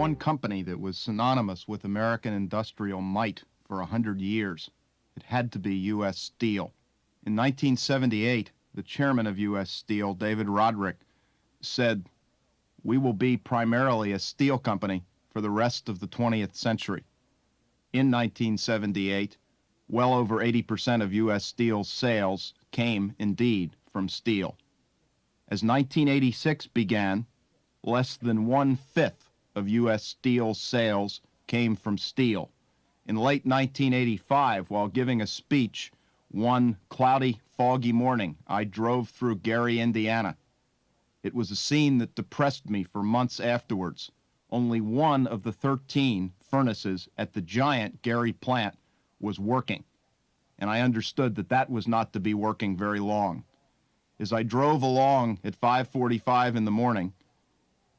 one company that was synonymous with American industrial might for 100 years. It had to be U.S. Steel. In 1978, the chairman of U.S. Steel, David Roderick, said, "We will be primarily a steel company for the rest of the 20th century." In 1978, well over 80% of U.S. Steel's sales came, indeed, from steel. As 1986 began, less than 1/5 of U.S. Steel's sales came from steel. In late 1985, while giving a speech, one cloudy, foggy morning, I drove through Gary, Indiana. It was a scene that depressed me for months afterwards. Only one of the 13 furnaces at the giant Gary plant was working, and I understood that that was not to be working very long. As I drove along at 5:45 in the morning,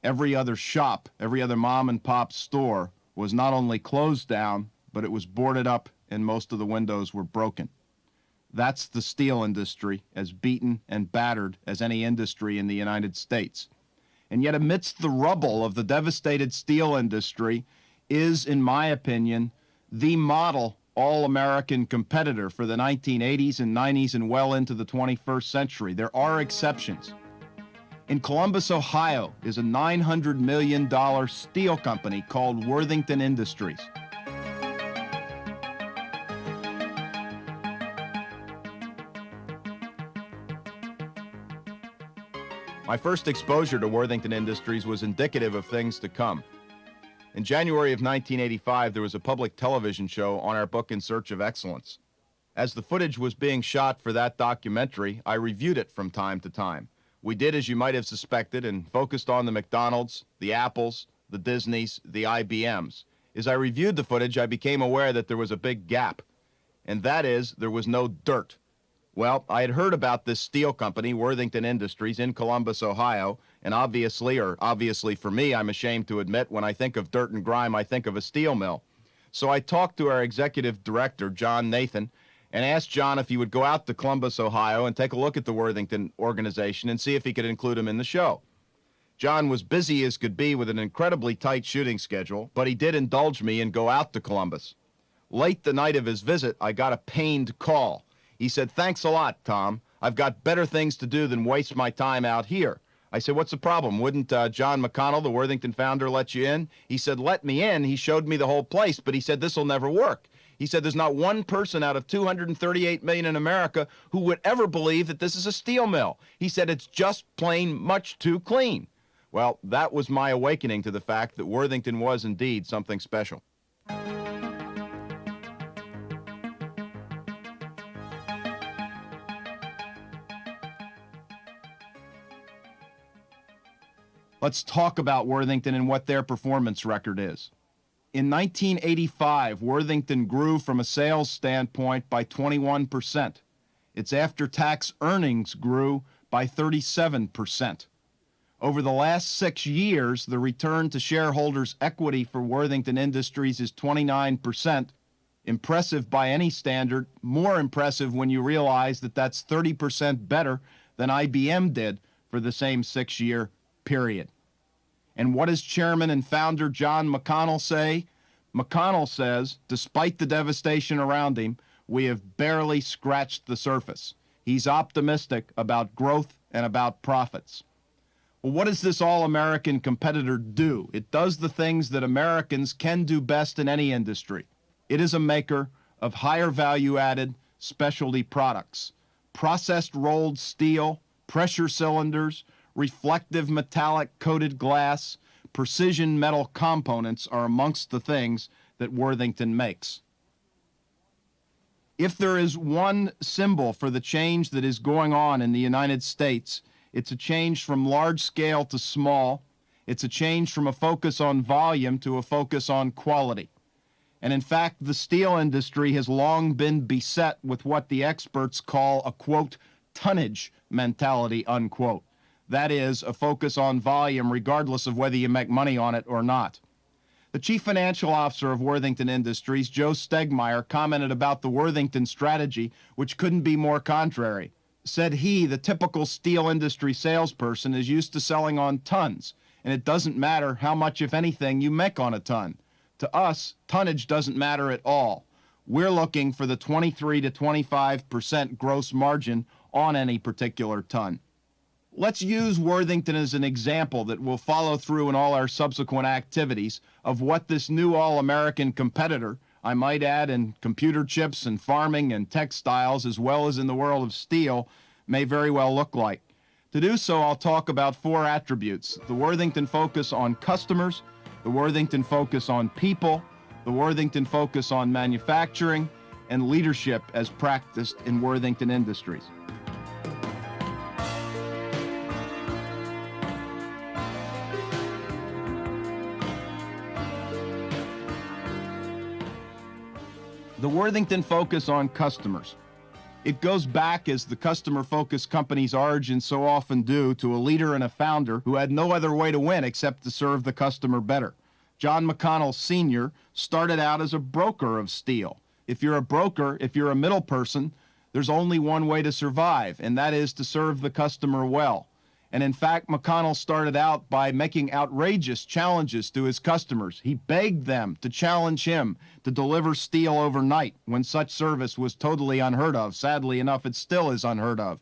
every other shop, every other mom and pop store was not only closed down, but it was boarded up and most of the windows were broken. That's the steel industry, as beaten and battered as any industry in the United States. And yet amidst the rubble of the devastated steel industry is, in my opinion, the model all-American competitor for the 1980s and 90s and well into the 21st century. There are exceptions. In Columbus, Ohio, is a $900 million steel company called Worthington Industries. My first exposure to Worthington Industries was indicative of things to come. In January of 1985, there was a public television show on our book In Search of Excellence. As the footage was being shot for that documentary, I reviewed it from time to time. We did as you might have suspected and focused on the McDonald's, the Apples, the Disneys, the IBMs. As I reviewed the footage, I became aware that there was a big gap, and that is, there was no dirt. Well, I had heard about this steel company, Worthington Industries, in Columbus, Ohio, and obviously for me, I'm ashamed to admit, when I think of dirt and grime, I think of a steel mill. So I talked to our executive director, John Nathan, and asked John if he would go out to Columbus, Ohio, and take a look at the Worthington organization and see if he could include him in the show. John was busy as could be with an incredibly tight shooting schedule, but he did indulge me and go out to Columbus. Late the night of his visit, I got a pained call. He said, "Thanks a lot, Tom. I've got better things to do than waste my time out here." I said, "What's the problem? Wouldn't John McConnell, the Worthington founder, let you in?" He said, "Let me in." He showed me the whole place, but he said, "This will never work." He said, "There's not one person out of 238 million in America who would ever believe that this is a steel mill." He said, "It's just plain much too clean." Well, that was my awakening to the fact that Worthington was indeed something special. Let's talk about Worthington and what their performance record is. In 1985, Worthington grew from a sales standpoint by 21%. Its after-tax earnings grew by 37%. Over the last 6 years, the return to shareholders' equity for Worthington Industries is 29%. Impressive by any standard, more impressive when you realize that that's 30% better than IBM did for the same 6-year period. And what does chairman and founder John McConnell say? McConnell says, despite the devastation around him, we have barely scratched the surface. He's optimistic about growth and about profits. Well, what does this all-American competitor do? It does the things that Americans can do best in any industry. It is a maker of higher value-added specialty products. Processed rolled steel, pressure cylinders, reflective metallic coated glass, precision metal components are amongst the things that Worthington makes. If there is one symbol for the change that is going on in the United States, it's a change from large scale to small. It's a change from a focus on volume to a focus on quality. And in fact, the steel industry has long been beset with what the experts call a, quote, tonnage mentality, unquote. That is, a focus on volume regardless of whether you make money on it or not. The chief financial officer of Worthington Industries, Joe Stegmeyer, commented about the Worthington strategy, which couldn't be more contrary. Said he, the typical steel industry salesperson, is used to selling on tons, and it doesn't matter how much, if anything, you make on a ton. To us, tonnage doesn't matter at all. We're looking for the 23 to 25% gross margin on any particular ton. Let's use Worthington as an example that will follow through in all our subsequent activities of what this new all-American competitor, I might add, in computer chips and farming and textiles, as well as in the world of steel, may very well look like. To do so, I'll talk about four attributes: the Worthington focus on customers, the Worthington focus on people, the Worthington focus on manufacturing, and leadership as practiced in Worthington Industries. The Worthington focus on customers. It goes back, as the customer-focused company's origins so often do, to a leader and a founder who had no other way to win except to serve the customer better. John McConnell Sr. started out as a broker of steel. If you're a broker, if you're a middle person, there's only one way to survive, and that is to serve the customer well. And in fact, McConnell started out by making outrageous challenges to his customers. He begged them to challenge him to deliver steel overnight when such service was totally unheard of. Sadly enough, it still is unheard of.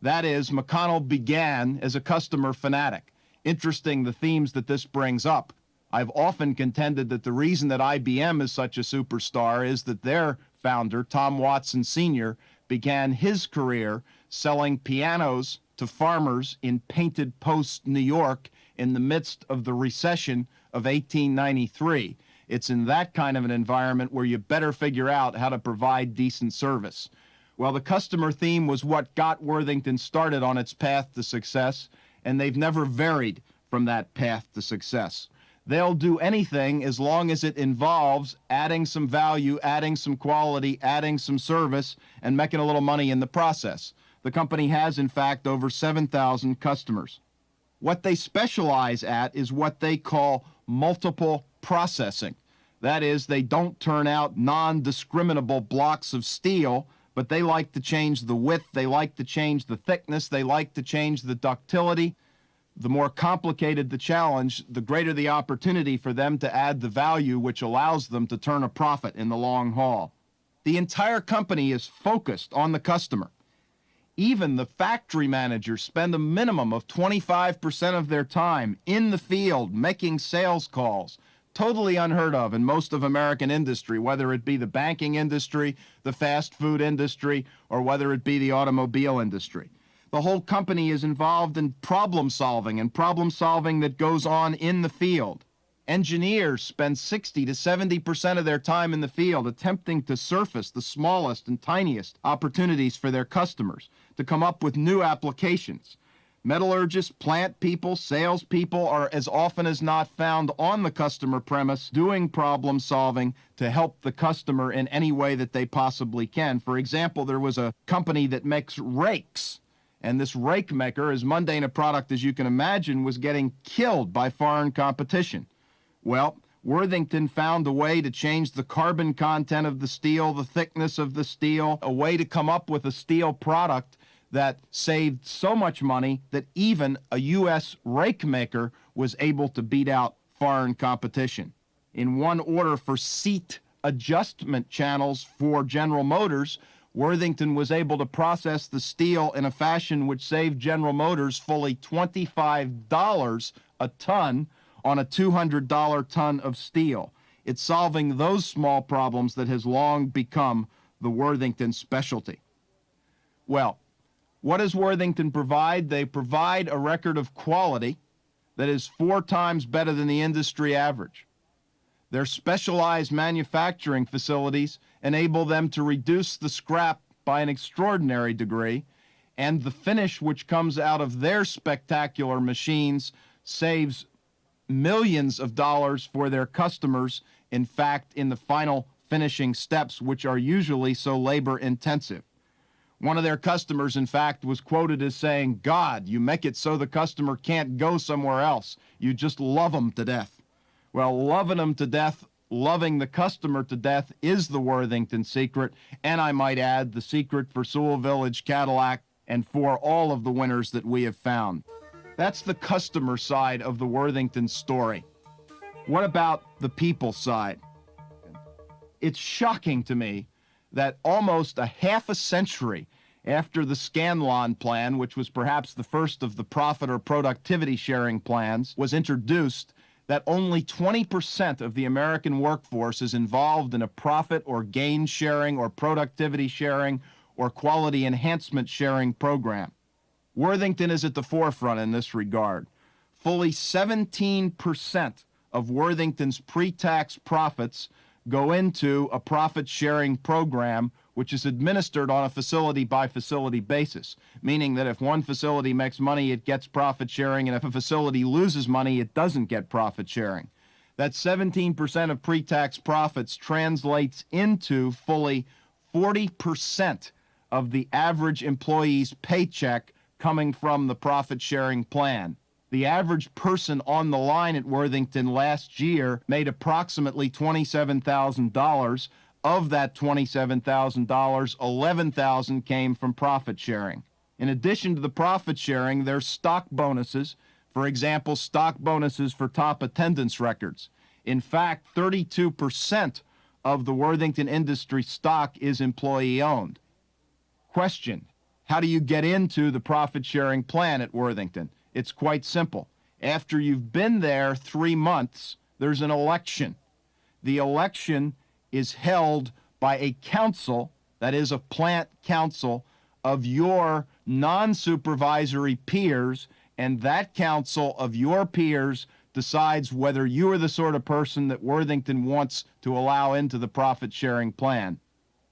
That is, McConnell began as a customer fanatic. Interesting, the themes that this brings up. I've often contended that the reason that IBM is such a superstar is that their founder, Tom Watson Sr., began his career selling pianos to farmers in Painted Post, New York, in the midst of the recession of 1893. It's in that kind of an environment where you better figure out how to provide decent service. Well, the customer theme was what got Worthington started on its path to success, and they've never varied from that path to success. They'll do anything as long as it involves adding some value, adding some quality, adding some service, and making a little money in the process. The company has, in fact, over 7,000 customers. What they specialize at is what they call multiple processing. That is, they don't turn out non-discriminable blocks of steel, but they like to change the width, they like to change the thickness, they like to change the ductility. The more complicated the challenge, the greater the opportunity for them to add the value which allows them to turn a profit in the long haul. The entire company is focused on the customer. Even the factory managers spend a minimum of 25% of their time in the field making sales calls. Totally unheard of in most of American industry, whether it be the banking industry, the fast food industry, or whether it be the automobile industry. The whole company is involved in problem solving, and problem solving that goes on in the field. Engineers spend 60 to 70% of their time in the field attempting to surface the smallest and tiniest opportunities for their customers, to come up with new applications. Metallurgists, plant people, salespeople are as often as not found on the customer premise doing problem solving to help the customer in any way that they possibly can. For example, there was a company that makes rakes, and this rake maker, as mundane a product as you can imagine, was getting killed by foreign competition. Well, Worthington found a way to change the carbon content of the steel, the thickness of the steel, a way to come up with a steel product that saved so much money that even a U.S. rake maker was able to beat out foreign competition. In one order for seat adjustment channels for General Motors, Worthington was able to process the steel in a fashion which saved General Motors fully $25 a ton on a $200 ton of steel. It's solving those small problems that has long become the Worthington specialty. Well, what does Worthington provide? They provide a record of quality that is 4 times better than the industry average. Their specialized manufacturing facilities enable them to reduce the scrap by an extraordinary degree, and the finish which comes out of their spectacular machines saves millions of dollars for their customers, in fact, in the final finishing steps, which are usually so labor intensive. One of their customers, in fact, was quoted as saying, "God, you make it so the customer can't go somewhere else. You just love them to death." Well, loving them to death, loving the customer to death is the Worthington secret, and I might add, the secret for Sewell Village Cadillac and for all of the winners that we have found. That's the customer side of the Worthington story. What about the people side? It's shocking to me that almost a half a century after the Scanlon plan, which was perhaps the first of the profit or productivity sharing plans, was introduced, that only 20% of the American workforce is involved in a profit or gain sharing or productivity sharing or quality enhancement sharing program. Worthington is at the forefront in this regard. Fully 17% of Worthington's pre-tax profits go into a profit-sharing program which is administered on a facility-by-facility basis, meaning that if one facility makes money, it gets profit sharing, and if a facility loses money, it doesn't get profit sharing. That 17% of pre-tax profits translates into fully 40% of the average employee's paycheck coming from the profit-sharing plan. The average person on the line at Worthington last year made approximately $27,000. Of that $27,000, $11,000 came from profit sharing. In addition to the profit sharing, there's stock bonuses. For example, stock bonuses for top attendance records. In fact, 32% of the Worthington Industries stock is employee-owned. Question: how do you get into the profit-sharing plan at Worthington? It's quite simple. After you've been there 3 months, there's an election. The election is held by a council, that is a plant council, of your non-supervisory peers, and that council of your peers decides whether you are the sort of person that Worthington wants to allow into the profit-sharing plan.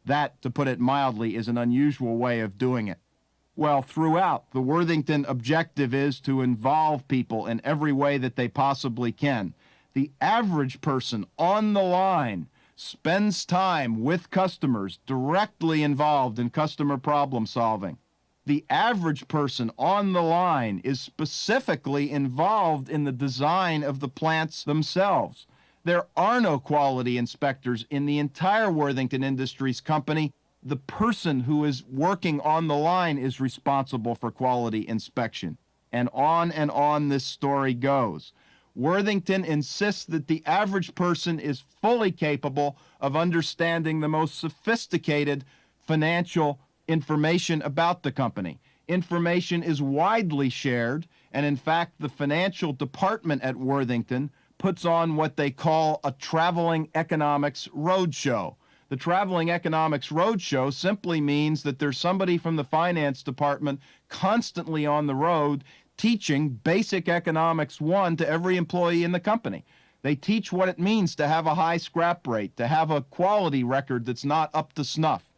That, to put it mildly, is an unusual way of doing it. Well, throughout, the Worthington objective is to involve people in every way that they possibly can. The average person on the line spends time with customers directly involved in customer problem solving. The average person on the line is specifically involved in the design of the plants themselves. There are no quality inspectors in the entire Worthington Industries company. The person who is working on the line is responsible for quality inspection. And on this story goes. Worthington insists that the average person is fully capable of understanding the most sophisticated financial information about the company. Information is widely shared, and in fact, the financial department at Worthington puts on what they call a traveling economics roadshow. The traveling economics roadshow simply means that there's somebody from the finance department constantly on the road teaching basic economics 1 to every employee in the company. They teach what it means to have a high scrap rate, to have a quality record that's not up to snuff.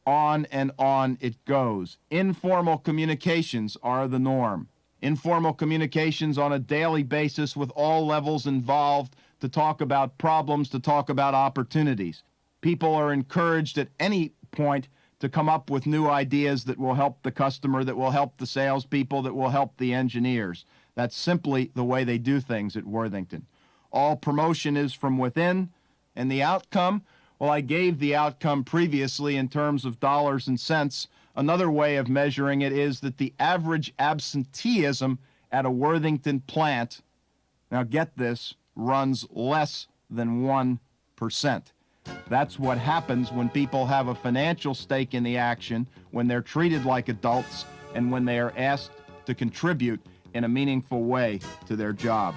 On and on it goes. Informal communications are the norm. Informal communications on a daily basis with all levels involved to talk about problems, to talk about opportunities. People are encouraged at any point to come up with new ideas that will help the customer, that will help the salespeople, that will help the engineers. That's simply the way they do things at Worthington. All promotion is from within, and the outcome, well, I gave the outcome previously in terms of dollars and cents. Another way of measuring it is that the average absenteeism at a Worthington plant, now get this, runs less than 1%. That's what happens when people have a financial stake in the action, when they're treated like adults, and when they are asked to contribute in a meaningful way to their job.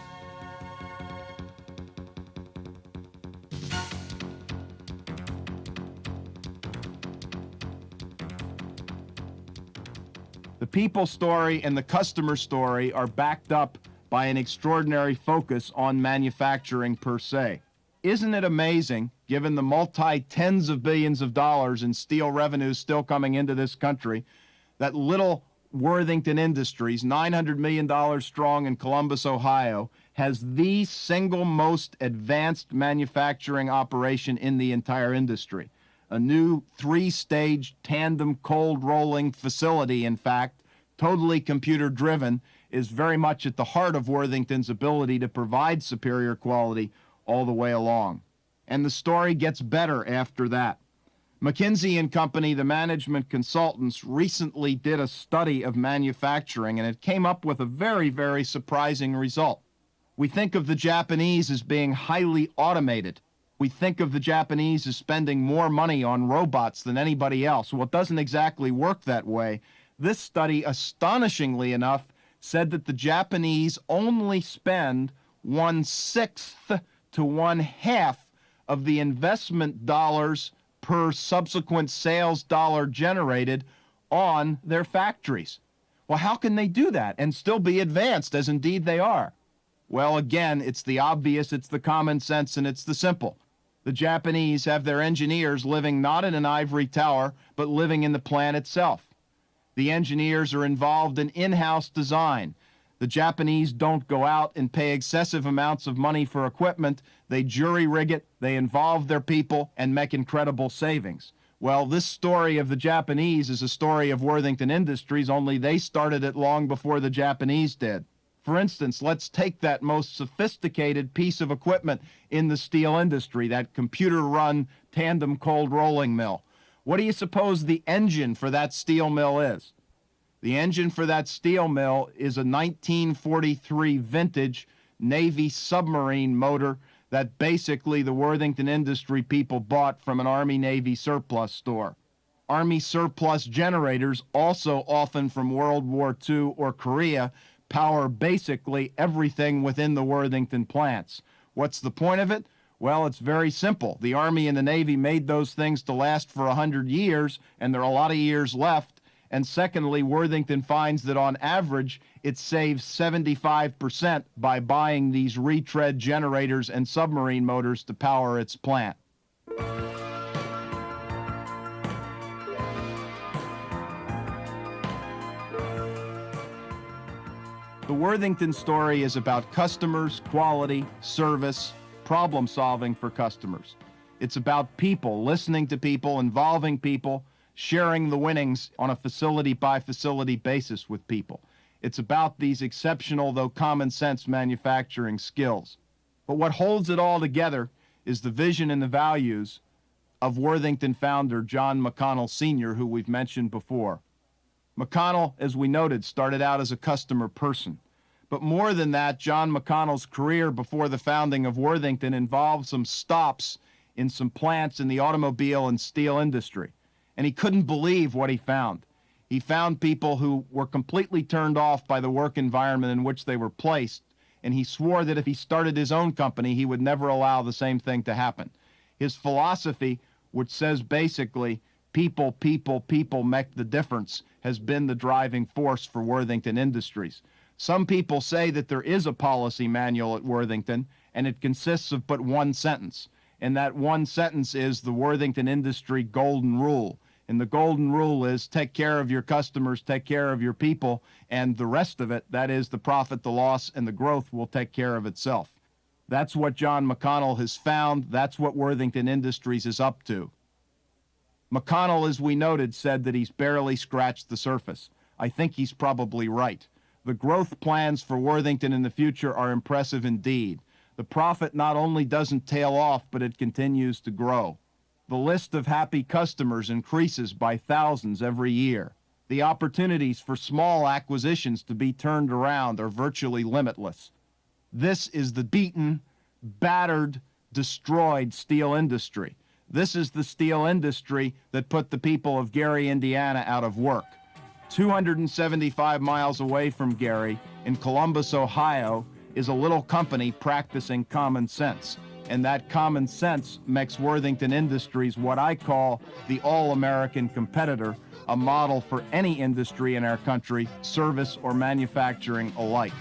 The people story and the customer story are backed up by an extraordinary focus on manufacturing per se. Isn't it amazing, given the multi-tens of billions of dollars in steel revenues still coming into this country, that little Worthington Industries, $900 million strong in Columbus, Ohio, has the single most advanced manufacturing operation in the entire industry. A new 3-stage tandem cold rolling facility, in fact, totally computer-driven, is very much at the heart of Worthington's ability to provide superior quality all the way along. And the story gets better after that. McKinsey and Company, the management consultants, recently did a study of manufacturing, and it came up with a very, very surprising result. We think of the Japanese as being highly automated. We think of the Japanese as spending more money on robots than anybody else. Well, it doesn't exactly work that way. This study, astonishingly enough, said that the Japanese only spend 1/6 to 1/2 of the investment dollars per subsequent sales dollar generated on their factories. Well, how can they do that and still be advanced, as indeed they are? Well, again, it's the obvious, it's the common sense, and it's the simple. The Japanese have their engineers living not in an ivory tower, but living in the plant itself. The engineers are involved in in-house design. The Japanese don't go out and pay excessive amounts of money for equipment. They jury-rig it, they involve their people, and make incredible savings. Well, this story of the Japanese is a story of Worthington Industries, only they started it long before the Japanese did. For instance, let's take that most sophisticated piece of equipment in the steel industry, that computer-run tandem cold rolling mill. What do you suppose the engine for that steel mill is? The engine for that steel mill is a 1943 vintage Navy submarine motor that basically the Worthington Industry people bought from an Army-Navy surplus store. Army surplus generators, also often from World War II or Korea, power basically everything within the Worthington plants. What's the point of it? Well, it's very simple. The Army and the Navy made those things to last for 100 years, and there are a lot of years left. And secondly, Worthington finds that on average, it saves 75% by buying these retread generators and submarine motors to power its plant. The Worthington story is about customers, quality, service, problem solving for customers. It's about people, listening to people, involving people, sharing the winnings on a facility-by-facility basis with people. It's about these exceptional, though common-sense manufacturing skills. But what holds it all together is the vision and the values of Worthington founder John McConnell Sr., who we've mentioned before. McConnell, as we noted, started out as a customer person. But more than that, John McConnell's career before the founding of Worthington involved some stops in some plants in the automobile and steel industry. And he couldn't believe what he found. He found people who were completely turned off by the work environment in which they were placed, and he swore that if he started his own company, he would never allow the same thing to happen. His philosophy, which says basically, people, people, people make the difference, has been the driving force for Worthington Industries. Some people say that there is a policy manual at Worthington, and it consists of but one sentence. And that one sentence is the Worthington Industry Golden Rule. And the golden rule is take care of your customers, take care of your people, and the rest of it, that is the profit, the loss, and the growth, will take care of itself. That's what John McConnell has found. That's what Worthington Industries is up to. McConnell, as we noted, said that he's barely scratched the surface. I think he's probably right. The growth plans for Worthington in the future are impressive indeed. The profit not only doesn't tail off, but it continues to grow. The list of happy customers increases by thousands every year. The opportunities for small acquisitions to be turned around are virtually limitless. This is the beaten, battered, destroyed steel industry. This is the steel industry that put the people of Gary, Indiana out of work. 275 miles away from Gary, in Columbus, Ohio, is a little company practicing common sense. And that common sense makes Worthington Industries what I call the all-American competitor, a model for any industry in our country, service or manufacturing alike.